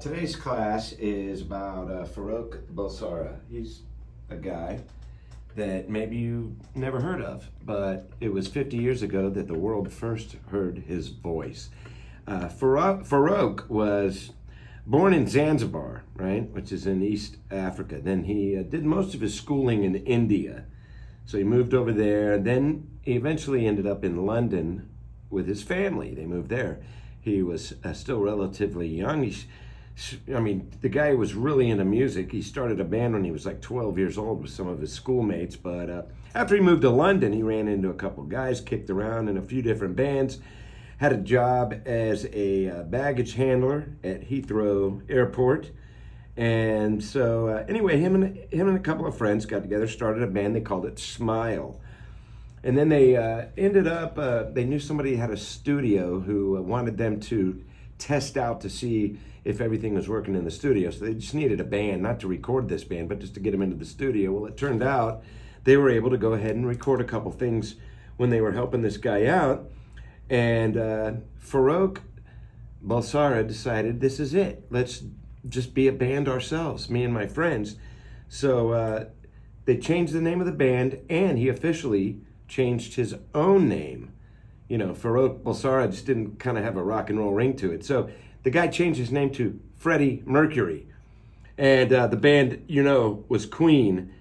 Today's class is about Farrokh Bulsara. He's a guy that maybe you never heard of, but it was 50 years ago that the world first heard his voice. Farrokh was born in Zanzibar, right, which is in East Africa. Then he did most of his schooling in India. So he moved over there. Then he eventually ended up in London with his family. They moved there. He was still relatively young. The guy was really into music. He started a band when he was like 12 years old with some of his schoolmates. But after he moved to London, he ran into a couple guys, kicked around in a few different bands, had a job as a baggage handler at Heathrow Airport. And so anyway, him and a couple of friends got together, started a band. They called it Smile. And then they ended up, they knew somebody had a studio who wanted them to test out to see if everything was working in the studio. So they just needed a band, not to record this band, but just to get them into the studio. Well, it turned out they were able to go ahead and record a couple things when they were helping this guy out. And Farrokh Bulsara decided, this is it. Let's just be a band ourselves, me and my friends. So they changed the name of the band, and he officially changed his own name. You know, Farrokh Bulsara just didn't kind of have a rock and roll ring to it. So the guy changed his name to Freddie Mercury. And the band, was Queen.